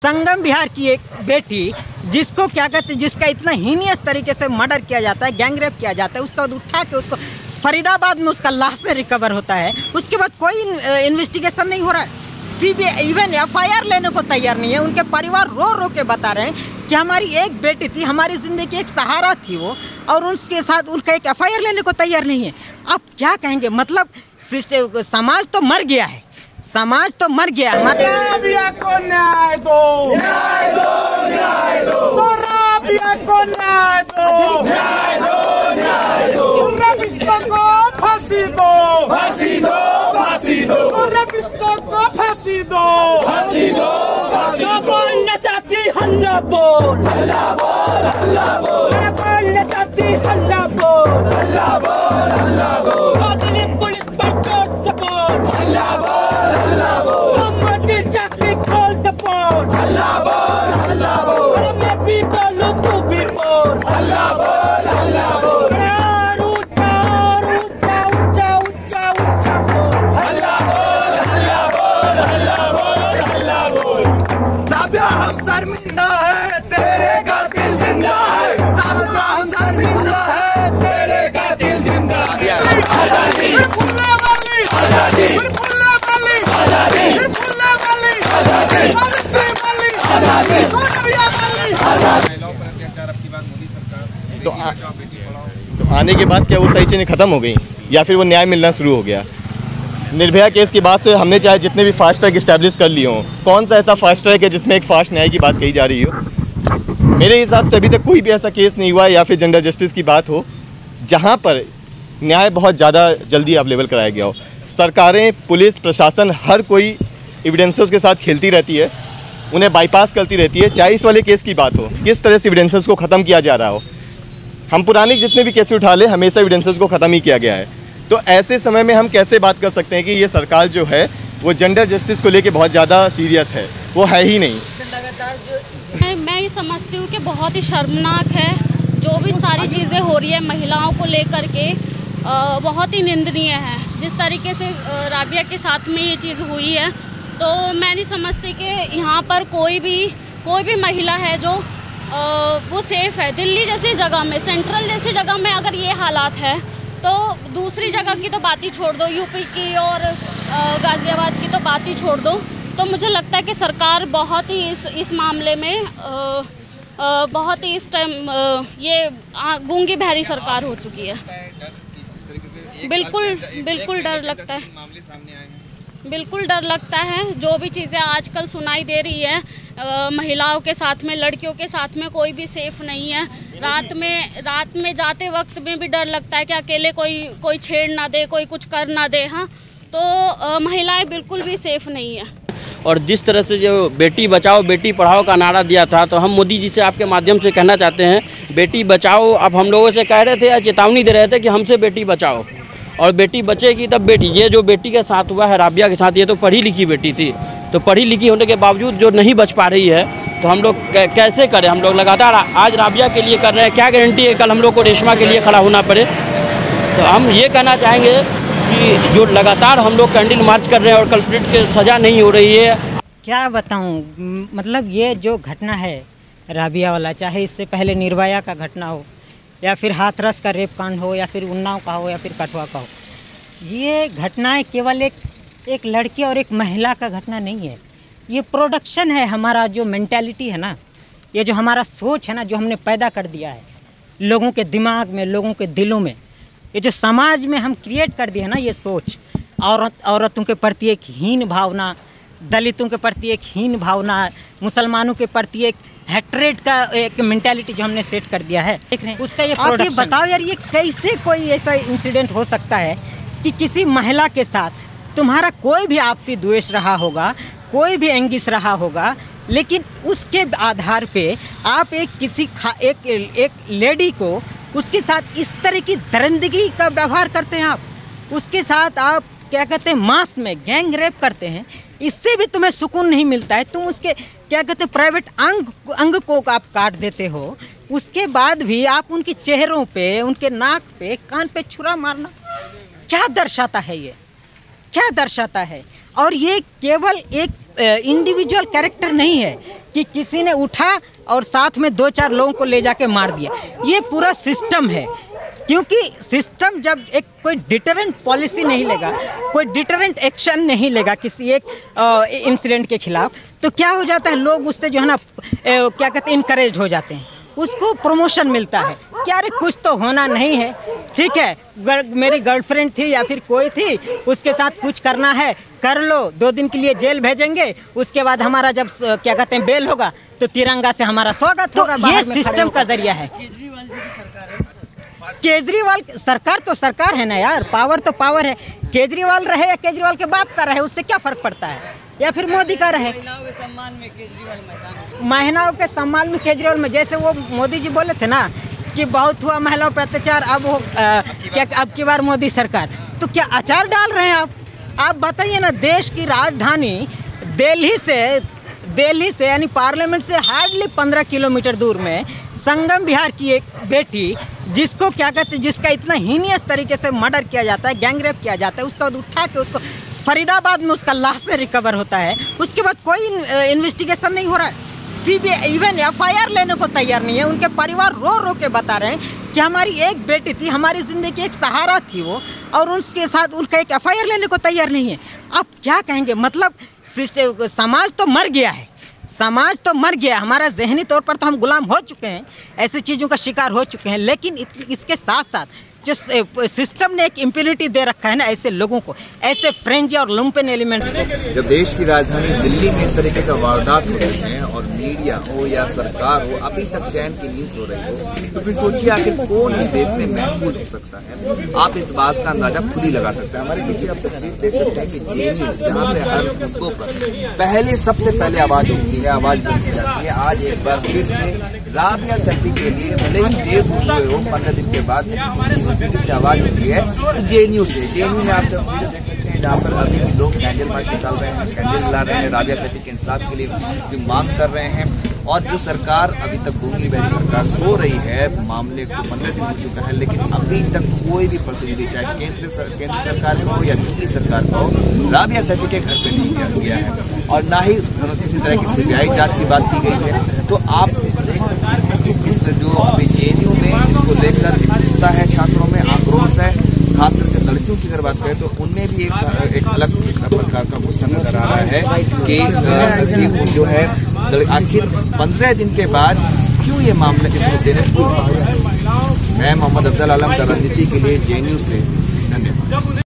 संगम बिहार की एक बेटी जिसको क्या कहते हैं, जिसका इतना हीनियस तरीके से मर्डर किया जाता है, गैंगरेप किया जाता है, उसका बाद उठा के उसको फरीदाबाद में उसका लाश से रिकवर होता है। उसके बाद कोई इन्वेस्टिगेशन नहीं हो रहा है। सीबीआई इवन एफआईआर लेने को तैयार नहीं है। उनके परिवार रो रो के बता रहे हैं कि हमारी एक बेटी थी, हमारी ज़िंदगी की एक सहारा थी वो, और उसके साथ उनका एक एफआईआर लेने को तैयार नहीं है। आप क्या कहेंगे? मतलब समाज तो मर गया है, समाज तो मर गया। राबिया को न्याय दो, न्याय दो, न्याय दो, तो राबिया को न्याय दो, न्याय दो, न्याय दो, रबिस्टो को फांसी दो, फांसी दो, फांसी दो, रबिस्टो को फांसी दो, फांसी दो, फांसी दो। बोलना चाहती हल्ला बोल, हल्ला बोल, हल्ला बोल, बोलना चाहती हल्ला बोल, हल्ला बोल, हल्ला बोल, बदली पुलिस पर चोट सपोर्ट, हल्ला बोल, हल्ला बोल, मोदी चाकरी खोल द पोल, हल्ला बोल, हल्ला बोल, मैं भी बोलूं तू भी बोल, हल्ला बोल, हल्ला बोल, ऊंचा ऊंचा ऊंचा ऊंचा ऊंचा बोल, हल्ला बोल, हल्ला बोल, हल्ला बोल, हल्ला बोल। साबिया हम शर्मिंदा है, तेरे कातिल जिंदा है, साबिया हम शर्मिंदा है, तेरे कातिल जिंदा है। आजादी, आजादी, तो आने के बाद क्या वो सही चीज़ें ख़त्म हो गई या फिर वो न्याय मिलना शुरू हो गया? निर्भया केस के बाद से हमने चाहे जितने भी फास्ट ट्रैक इस्टेब्लिश कर लिए हों, कौन सा ऐसा फास्ट ट्रैक है जिसमें एक फास्ट न्याय की बात कही जा रही हो? मेरे हिसाब से अभी तक कोई भी ऐसा केस नहीं हुआ या फिर जेंडर जस्टिस की बात हो जहाँ पर न्याय बहुत ज़्यादा जल्दी अवेलेबल कराया गया हो। सरकारें, पुलिस, प्रशासन, हर कोई एविडेंसेस के साथ खेलती रहती है, उन्हें बाईपास करती रहती है। चाहे इस वाले केस की बात हो, किस तरह से एविडेंसेस को ख़त्म किया जा रहा हो। हम पुराने जितने भी केस उठा ले, हमेशा एविडेंसेस को ख़त्म ही किया गया है। तो ऐसे समय में हम कैसे बात कर सकते हैं कि ये सरकार जो है वो जेंडर जस्टिस को लेके बहुत ज़्यादा सीरियस है? वो है ही नहीं। मैं ये समझती हूँ कि बहुत ही शर्मनाक है जो भी सारी चीज़ें हो रही है महिलाओं को लेकर के, बहुत ही निंदनीय है। जिस तरीके से राबिया के साथ में ये चीज़ हुई है, तो मैं नहीं समझती कि यहाँ पर कोई भी महिला है जो वो सेफ़ है। दिल्ली जैसी जगह में, सेंट्रल जैसी जगह में अगर ये हालात है, तो दूसरी जगह की तो बात ही छोड़ दो, यूपी की और गाज़ियाबाद की तो बात ही छोड़ दो। तो मुझे लगता है कि सरकार बहुत ही इस मामले में बहुत ही इस टाइम ये गूंगी बहरी सरकार हो चुकी है। बिल्कुल डर लगता है, बिल्कुल डर लगता है। जो भी चीज़ें आजकल सुनाई दे रही है, महिलाओं के साथ में, लड़कियों के साथ में कोई भी सेफ़ नहीं है। रात में जाते वक्त में भी डर लगता है कि अकेले कोई छेड़ ना दे, कोई कुछ कर ना दे। हाँ, तो महिलाएं बिल्कुल भी सेफ़ नहीं है। और जिस तरह से जो बेटी बचाओ बेटी पढ़ाओ का नारा दिया था, तो हम मोदी जी से आपके माध्यम से कहना चाहते हैं, बेटी बचाओ। अब हम लोगों से कह रहे थे या चेतावनी दे रहे थे कि हमसे बेटी बचाओ, और बेटी बचेगी तब बेटी। ये जो बेटी के साथ हुआ है राबिया के साथ, ये तो पढ़ी लिखी बेटी थी, तो पढ़ी लिखी होने के बावजूद जो नहीं बच पा रही है, तो हम लोग कैसे करें? हम लोग लगातार आज राबिया के लिए कर रहे हैं, क्या गारंटी है कल हम लोग को रेशमा के लिए खड़ा होना पड़े? तो हम ये कहना चाहेंगे कि जो लगातार हम लोग कैंडल मार्च कर रहे हैं और कल्प्रिट की सज़ा नहीं हो रही है। क्या बताऊं, मतलब ये जो घटना है राबिया वाला, चाहे इससे पहले निर्भया का घटना हो, या फिर हाथरस का रेप कांड हो, या फिर उन्नाव का हो, या फिर कठुआ का हो, ये घटनाएं केवल एक लड़की और एक महिला का घटना नहीं है। ये प्रोडक्शन है। हमारा जो मेंटालिटी है ना, ये जो हमारा सोच है ना, जो हमने पैदा कर दिया है लोगों के दिमाग में, लोगों के दिलों में, ये जो समाज में हम क्रिएट कर दिए है ना, ये सोच, औरतों के प्रति एक हीन भावना, दलितों के प्रति एक हीन भावना, मुसलमानों के प्रति एक हेट्रेड का एक मेंटालिटी जो हमने सेट कर दिया है, देख रहे हैं उसका ये प्रोडक्शन। आप ये बताओ यार, ये कैसे कोई ऐसा इंसिडेंट हो सकता है कि किसी महिला के साथ तुम्हारा कोई भी आपसी द्वेष रहा होगा, कोई भी एंगिस रहा होगा, लेकिन उसके आधार पे आप एक लेडी को उसके साथ इस तरह की दरिंदगी का व्यवहार करते हैं। आप उसके साथ आप क्या कहते हैं, मास में गैंग रेप करते हैं। इससे भी तुम्हें सुकून नहीं मिलता है। तुम उसके क्या कहते हैं, प्राइवेट अंग को आप काट देते हो। उसके बाद भी आप उनके चेहरों पे, उनके नाक पे, कान पे छुरा मारना क्या दर्शाता है? ये क्या दर्शाता है? और ये केवल एक इंडिविजुअल कैरेक्टर नहीं है, कि किसी ने उठा और साथ में 2-4 लोगों को ले जाके मार दिया। ये पूरा सिस्टम है, क्योंकि सिस्टम जब एक कोई डिटरेंट पॉलिसी नहीं लेगा, कोई डिटरेंट एक्शन नहीं लेगा किसी एक इंसिडेंट के खिलाफ, तो क्या हो जाता है, लोग उससे जो है ना क्या कहते हैं इनकरेज हो जाते हैं, उसको प्रमोशन मिलता है कि अरे कुछ तो होना नहीं है, ठीक है मेरी गर्लफ्रेंड थी या फिर कोई थी, उसके साथ कुछ करना है कर लो, 2 दिन के लिए जेल भेजेंगे, उसके बाद हमारा जब क्या कहते हैं बेल होगा तो तिरंगा से हमारा स्वागत होगा। ये सिस्टम का जरिया है। केजरीवाल सरकार तो सरकार है ना यार, पावर तो पावर है। केजरीवाल रहे या केजरीवाल के बाप का रहे, उससे क्या फर्क पड़ता है, या फिर मोदी का रहे। महिलाओं के सम्मान में केजरीवाल में, जैसे वो मोदी जी बोले थे ना कि बहुत हुआ महिलाओं पर अत्याचार, अब वो क्या अब की बार मोदी सरकार, तो क्या अचार डाल रहे हैं आप बताइए ना। देश की राजधानी दिल्ली से यानी पार्लियामेंट से हार्डली 15 किलोमीटर दूर में संगम बिहार की एक बेटी, जिसको क्या कहते हैं, जिसका इतना हीनियस तरीके से मर्डर किया जाता है, गैंगरेप किया जाता है, उसके बाद उठा के उसको फरीदाबाद में उसका लाश से रिकवर होता है, उसके बाद कोई इन्वेस्टिगेशन नहीं हो रहा है। सीबीआई इवन एफआईआर लेने को तैयार नहीं है। उनके परिवार रो रो के बता रहे हैं कि हमारी एक बेटी थी, हमारी ज़िंदगी की एक सहारा थी वो, और उसके साथ उनका एक एफआईआर लेने को तैयार नहीं है। अब क्या कहेंगे, मतलब समाज तो मर गया है, समाज तो मर गया। हमारा जहनी तौर पर तो हम गुलाम हो चुके हैं, ऐसी चीज़ों का शिकार हो चुके हैं, लेकिन इसके साथ साथ जो सिस्टम ने एक इम्प्यूनिटी दे रखा है ना ऐसे लोगों को, ऐसे फ्रेंजी और लुम्पेन एलिमेंट्स को। जब देश की राजधानी दिल्ली में इस तरीके का वारदात हो रहे हैं और मीडिया हो या सरकार हो अभी तक चैन की नींद सो रही हो, तो फिर सोचिए आखिर कौन इस देश में महफूज हो सकता है। आप इस बात का अंदाजा खुद ही लगा सकते हैं। हमारे पीछे आप तस्वीर देख सकते हैं कि जेएनयू जहाँ से हर मुद्दों पर सबसे पहले आवाज उठती है, आवाज बुलंदी जाती है। आज एक बार फिर से राबिया सैफी के लिए भले ही देर हुए हो, 15 दिन के बाद से आवाज उठी है जेएनयू से। जेएनयू में आप तस्वीरें देख सकते हैं जहाँ पर अभी भी लोग कैंडल मार्च निकाल रहे हैं, कैंडल जला रहे हैं, राबिया सैफी के इंसाफ के लिए भी मांग कर रहे हैं। और जो सरकार अभी तक गूंगी बहरी सरकार सो रही है, मामले को 15 दिन हो चुका है, लेकिन अभी तक कोई भी प्रतिनिधि चाहे केंद्र सरकार का हो या दिल्ली सरकार का हो, राबिया सैफी के घर पे नहीं गया है और ना ही किसी तरह की सीबीआई जांच की बात की गई है। तो आप इस जो अभी जेएनयू में इसको लेकर गुस्सा है, छात्रों में आक्रोश है, खास करके लड़कियों की अगर बात करें तो उनमें भी एक अलग प्रकार का गुस्सा नजर आ रहा है कि जो है आखिर 15 दिन के बाद क्यों ये मामला इस मुद्दे ने पूरा हो रहा है। मैं मोहम्मद अफजल आलम का रणनीति के लिए जेएनयू से धन्यवाद।